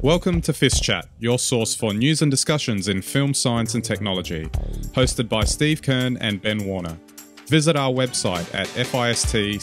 Welcome to FiST Chat, your source for news and discussions in film science and technology, hosted by Steve Kern and Ben Warner. Visit our website at fistchat.com.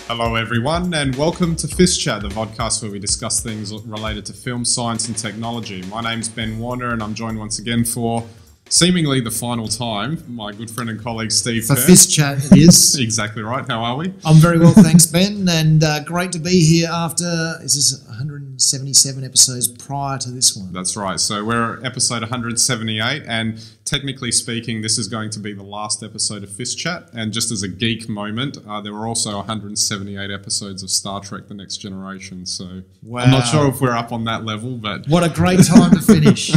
Hello everyone, and welcome to FiST Chat, the podcast where we discuss things related to film science and technology. My name's Ben Warner, and I'm joined once again for seemingly the final time, my good friend and colleague Steve Kern. For FiST Chat it is. Exactly right. How are we? I'm very well, thanks Ben, and great to be here after, is this 177 episodes prior to this one? That's right. So we're at episode 178, and technically speaking, this is going to be the last episode of FiST Chat. And just as a geek moment, there were also 178 episodes of Star Trek: The Next Generation. So wow. I'm not sure if we're up on that level, but what a great time to finish.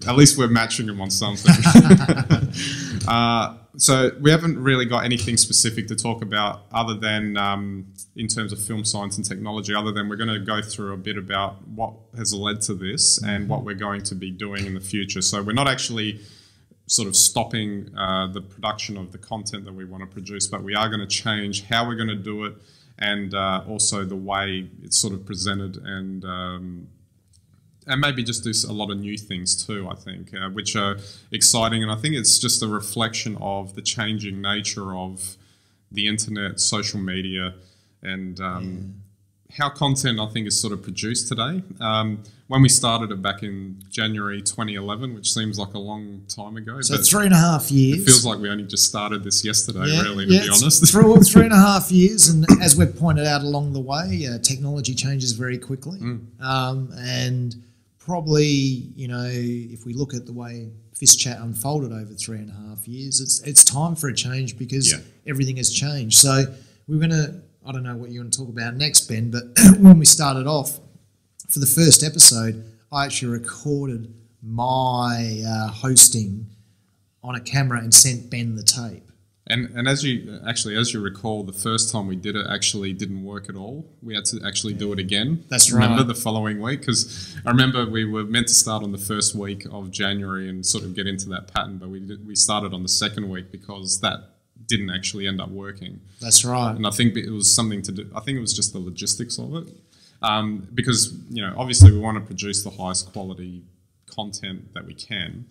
At least we're matching them on something. So we haven't really got anything specific to talk about other than in terms of film science and technology, other than we're going to go through a bit about what has led to this and what we're going to be doing in the future. So we're not actually sort of stopping the production of the content that we want to produce, but we are going to change how we're going to do it and also the way it's sort of presented and maybe just do a lot of new things too, I think, which are exciting. And I think it's just a reflection of the changing nature of the internet, social media, and how content, I think, is sort of produced today. When we started it back in January 2011, which seems like a long time ago. So 3.5 years. It feels like we only just started this yesterday, really, to be honest. 3.5 years, and as we've pointed out along the way, technology changes very quickly. And probably, you know, if we look at the way FiST Chat unfolded over 3.5 years, it's time for a change because everything has changed. So we're going to, I don't know what you want to talk about next, Ben, but when we started off, for the first episode, I actually recorded my hosting on a camera and sent Ben the tape. And as you recall, the first time we did it actually didn't work at all. We had to actually do it again. That's right. Remember the following week? Because I remember we were meant to start on the first week of January and sort of get into that pattern, but we started on the second week because that didn't actually end up working. That's right. And I think it was something to do. I think it was just the logistics of it, because obviously we want to produce the highest quality content that we can.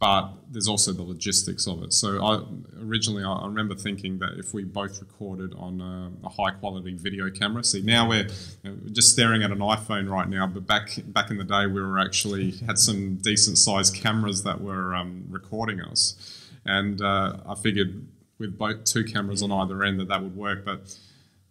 But there's also the logistics of it. So I remember thinking that if we both recorded on a high-quality video camera. See, now we're just staring at an iPhone right now, but back in the day we were actually had some decent-sized cameras that were recording us. And I figured with both two cameras on either end that would work. But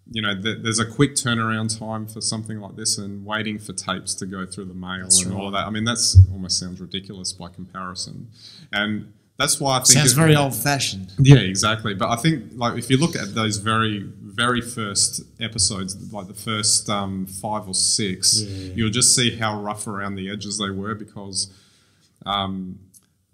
there's a quick turnaround time for something like this, and waiting for tapes to go through the mail all of that. I mean, that's almost sounds ridiculous by comparison, and that's why I think sounds very old-fashioned. Yeah, exactly. But I think, like, if you look at those very, very first episodes, like the first 5 or 6, you'll just see how rough around the edges they were because.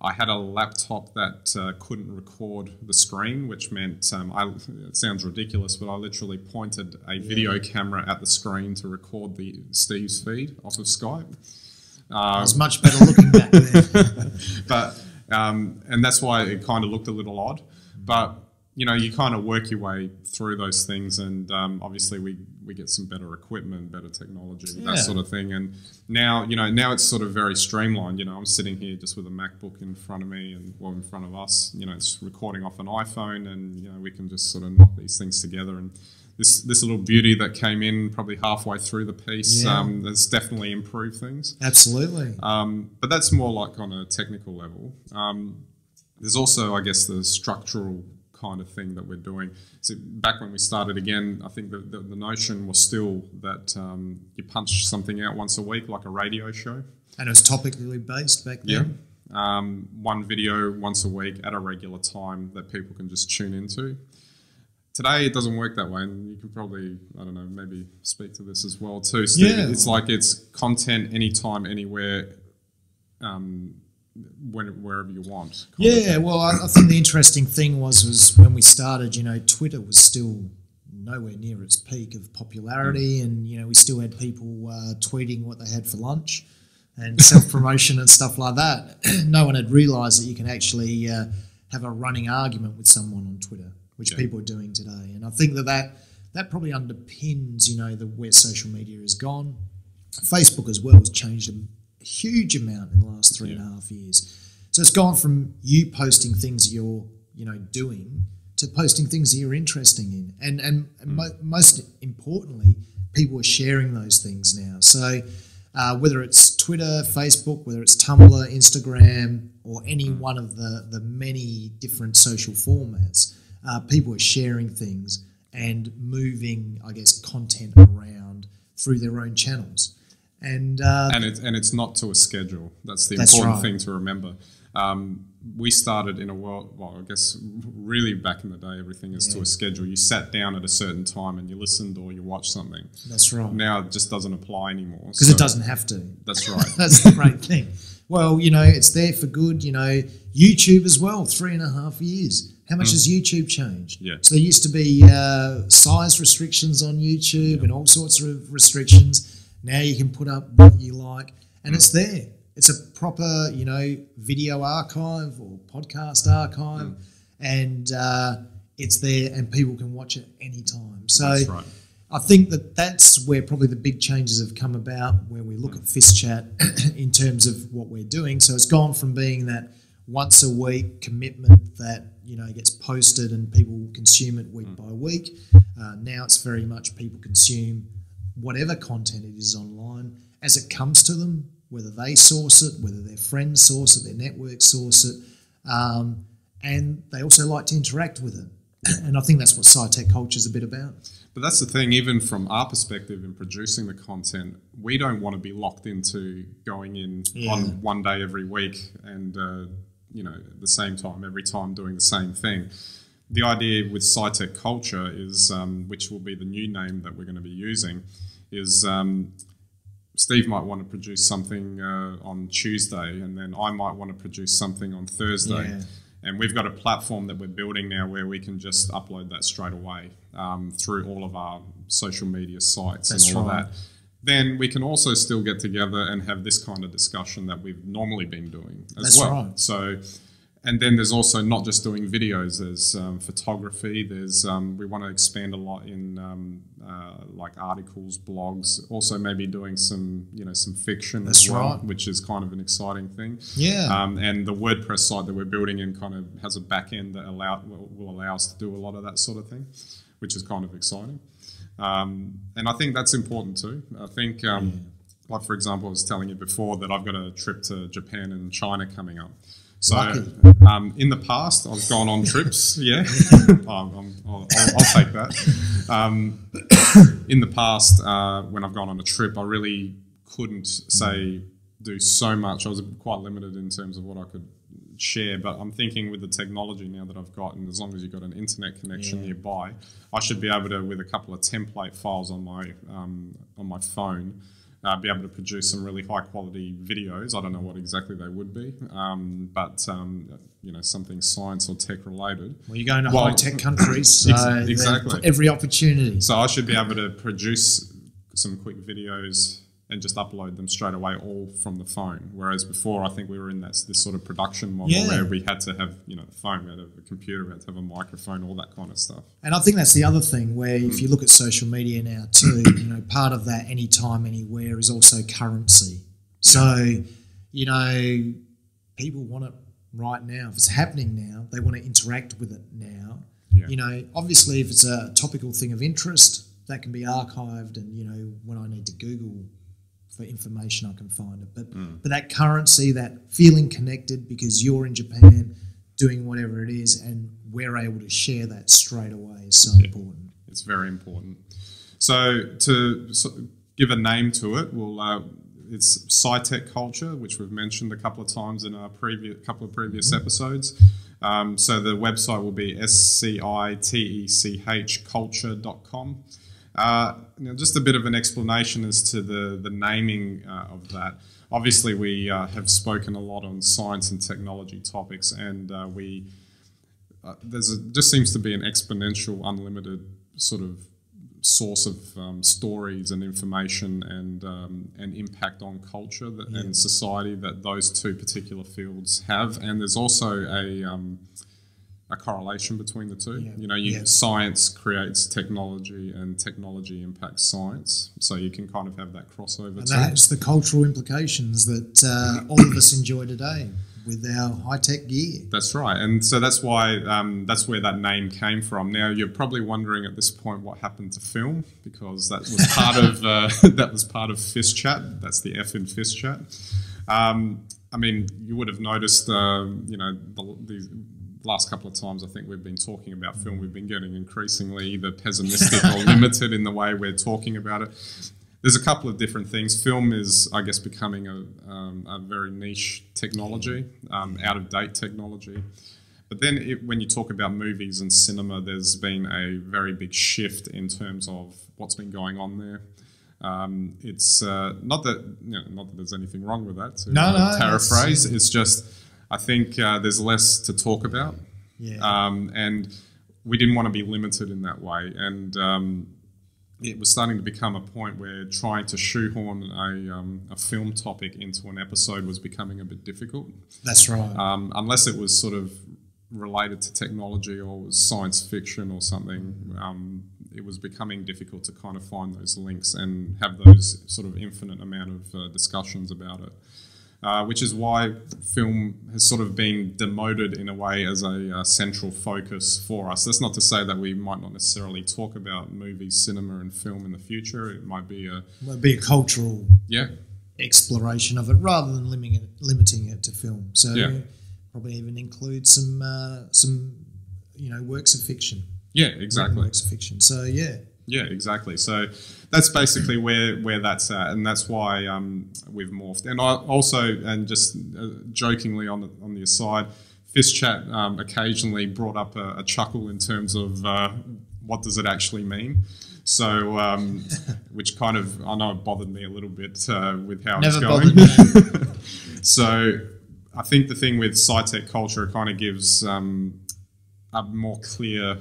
I had a laptop that couldn't record the screen, which meant, it sounds ridiculous, but I literally pointed a video camera at the screen to record Steve's feed off of Skype. It was much better looking back then. But, and that's why it kind of looked a little odd. But, you kind of work your way through those things, and obviously we get some better equipment, better technology, that sort of thing. And now, now it's sort of very streamlined. I'm sitting here just with a MacBook in front of me and in front of us. It's recording off an iPhone, and we can just sort of knock these things together. And this little beauty that came in probably halfway through the piece has definitely improved things. Absolutely. But that's more like on a technical level. There's also, I guess, the structural kind of thing that we're doing. So back when we started again, I think the notion was still that you punch something out once a week like a radio show. And it was topically based back then? Yeah. One video once a week at a regular time that people can just tune into. Today it doesn't work that way, and you can probably, I don't know, maybe speak to this as well too, Steve. Yeah. It's like it's content anytime, anywhere, wherever you want. Well, I think the interesting thing was when we started, Twitter was still nowhere near its peak of popularity, and we still had people tweeting what they had for lunch and self-promotion and stuff like that. No one had realised that you can actually have a running argument with someone on Twitter, which people are doing today. And I think that that probably underpins, where social media has gone. Facebook as well has changed a huge amount in the last 3.5 years. So it's gone from you posting things you're, doing to posting things that you're interested in. And most importantly, people are sharing those things now. So whether it's Twitter, Facebook, whether it's Tumblr, Instagram, or any one of the many different social formats, people are sharing things and moving, I guess, content around through their own channels. And it's not to a schedule. That's the important thing to remember. We started in a world, well, I guess really back in the day, everything is to a schedule. You sat down at a certain time and you listened or you watched something. That's right. Now it just doesn't apply anymore. Because it doesn't have to. That's right. That's the great thing. Well, it's there for good. YouTube as well, 3.5 years. How much has YouTube changed? Yeah. So there used to be size restrictions on YouTube and all sorts of restrictions. Now you can put up what you like and it's there. It's a proper, video archive or podcast archive and it's there and people can watch it anytime. So that's right. I think that's where probably the big changes have come about where we look at FiST Chat in terms of what we're doing. So it's gone from being that once a week commitment that, gets posted and people consume it week by week. Now it's very much people consume whatever content it is online as it comes to them, whether they source it, whether their friends source it, their network source it, and they also like to interact with it. And I think that's what SciTech culture is a bit about. But that's the thing, even from our perspective in producing the content, we don't want to be locked into going in on one day every week and, at the same time, every time doing the same thing. The idea with SciTech culture is, which will be the new name that we're going to be using, is Steve might want to produce something on Tuesday and then I might want to produce something on Thursday. Yeah. And we've got a platform that we're building now where we can just upload that straight away through all of our social media sites and all of that. Then we can also still get together and have this kind of discussion that we've normally been doing as well. Right. So, and then there's also not just doing videos, there's photography, there's we want to expand a lot in like articles, blogs, also maybe doing some, some fiction as well, which is kind of an exciting thing. Yeah. And the WordPress site that we're building in kind of has a back end that will allow us to do a lot of that sort of thing, which is kind of exciting. And I think that's important too. I think, like for example, I was telling you before that I've got a trip to Japan and China coming up. So in the past, I've gone on trips. Yeah, I'll take that. In the past, when I've gone on a trip, I really couldn't do so much. I was quite limited in terms of what I could share. But I'm thinking with the technology now that I've got, and as long as you've got an internet connection nearby, I should be able to, with a couple of template files on my phone, be able to produce some really high quality videos. I don't know what exactly they would be, but something science or tech related. Well, you're going to high tech countries, so exactly every opportunity. So I should be able to produce some quick videos and just upload them straight away, all from the phone. Whereas before, I think we were in this sort of production model where we had to have, the phone, we had to have a computer, we had to have a microphone, all that kind of stuff. And I think that's the other thing where if you look at social media now too, part of that anytime, anywhere is also currency. So, people want it right now. If it's happening now, they want to interact with it now. Yeah. Obviously, if it's a topical thing of interest, that can be archived and, when I need to Google for information, I can find it. But that currency, that feeling connected because you're in Japan doing whatever it is and we're able to share that straight away is so important. It's very important. So to give a name to it, it's SciTech culture, which we've mentioned a couple of times in our previous episodes. So the website will be SciTech culture.com. Just a bit of an explanation as to the naming of that. Obviously, we have spoken a lot on science and technology topics, and just seems to be an exponential, unlimited sort of source of stories and information and impact on culture and society that those two particular fields have. And there's also a correlation between the two. Yeah. You know, science creates technology, and technology impacts science. So you can kind of have that crossover. And that's the cultural implications that all of us enjoy today with our high-tech gear. That's right, and so that's why that's where that name came from. Now you're probably wondering at this point what happened to film, because that was part of FiST chat. That's the F in FiST chat. I mean, you would have noticed, you know, the last couple of times I think we've been talking about film, we've been getting increasingly either pessimistic or limited in the way we're talking about it. There's a couple of different things. Film is, I guess, becoming a very niche technology, out-of-date technology. But then when you talk about movies and cinema, there's been a very big shift in terms of what's been going on there. It's not that there's anything wrong with that, to paraphrase. It's just, I think there's less to talk about. Yeah. And we didn't want to be limited in that way. And it was starting to become a point where trying to shoehorn a film topic into an episode was becoming a bit difficult. That's right. Unless it was sort of related to technology or was science fiction or something, it was becoming difficult to kind of find those links and have those sort of infinite amount of discussions about it. Which is why film has sort of been demoted in a way as a central focus for us. That's not to say that we might not necessarily talk about movies, cinema and film in the future. It might be a cultural exploration of it rather than limiting it to film. So probably even include some works of fiction. Yeah, exactly. Works of fiction. So Yeah, exactly. So that's basically where that's at, and that's why we've morphed. And I also, and just jokingly on the aside, FiST chat occasionally brought up a chuckle in terms of what does it actually mean. So, which kind of, I know it bothered me a little bit with how it's going. Bothered me. So I think the thing with SciTech culture, it kind of gives a more clear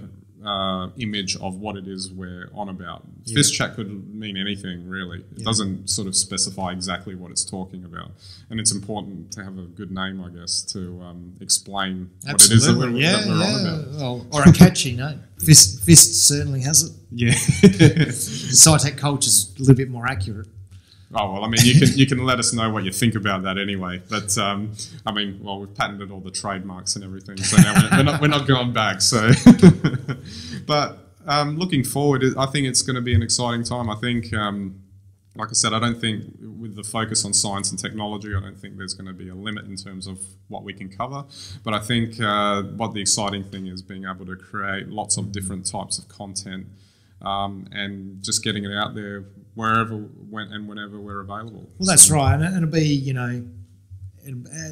image of what it is we're on about. FiST chat could mean anything, really. It doesn't sort of specify exactly what it's talking about. And it's important to have a good name, I guess, to explain what it is that we're on about. Well, or a catchy name. FiST certainly has it. Yeah. SciTech culture is a little bit more accurate. Oh, well, I mean, you can let us know what you think about that anyway. But, I mean, well, we've patented all the trademarks and everything, so now we're not going back. So, but looking forward, I think it's going to be an exciting time. I think, like I said, I don't think with the focus on science and technology, I don't think there's going to be a limit in terms of what we can cover. But I think what the exciting thing is being able to create lots of different types of content and just getting it out there wherever and whenever we're available. Well, that's right, and it'll be,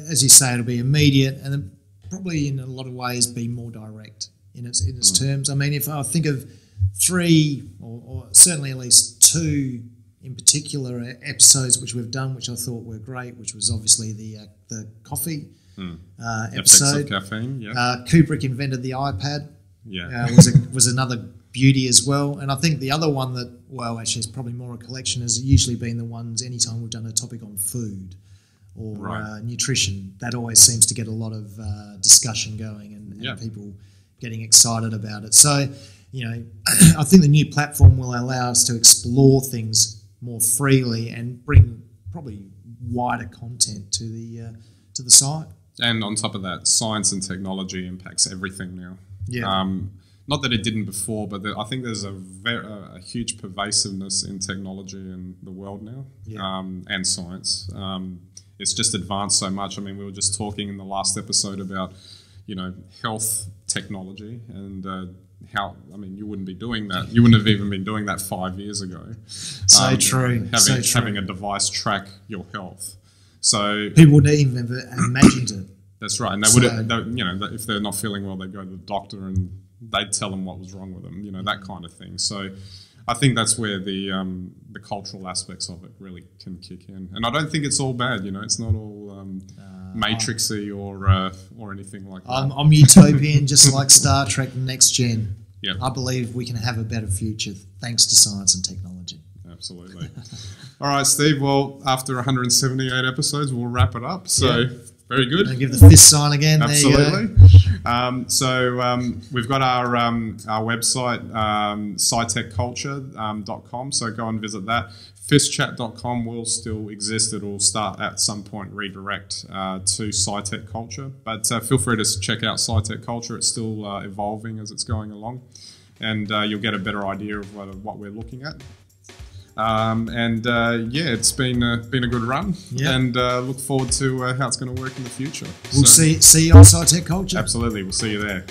as you say, it'll be immediate, and it'll probably in a lot of ways be more direct in its terms. I mean, if I think of three, or certainly at least two in particular episodes which we've done, which I thought were great, which was obviously the coffee episode. Effects of caffeine. Yeah. Kubrick invented the iPad. Yeah. Was another beauty as well. And I think the other one that, well, actually it's probably more a collection, has usually been the ones anytime we've done a topic on food or nutrition, that always seems to get a lot of discussion going and people getting excited about it. So, I think the new platform will allow us to explore things more freely and bring probably wider content to the site. And on top of that, science and technology impacts everything now. Yeah. Not that it didn't before, but I think there's a huge pervasiveness in technology in the world now, and science. It's just advanced so much. I mean, we were just talking in the last episode about, health technology and how, I mean, you wouldn't be doing that. You wouldn't have even been doing that 5 years ago. So true. Having a device track your health. So people wouldn't even have imagined it. That's right. And they if they're not feeling well, they go to the doctor and they'd tell them what was wrong with them, that kind of thing. So I think that's where the cultural aspects of it really can kick in. And I don't think it's all bad, it's not all matrixy or anything like that. I'm utopian, just like Star Trek Next Gen. Yeah. I believe we can have a better future thanks to science and technology. Absolutely. All right, Steve. Well, after 178 episodes, we'll wrap it up. So very good. I'll give the FiST sign again. Absolutely. There you go. We've got our website, SciTechCulture.com, so go and visit that. FiSTchat.com will still exist. It will start at some point redirect to SciTech Culture, but feel free to check out SciTech Culture. It's still evolving as it's going along, and you'll get a better idea of what we're looking at. It's been a good run, and look forward to how it's going to work in the future. We'll see you on SciTech Culture. Absolutely, we'll see you there.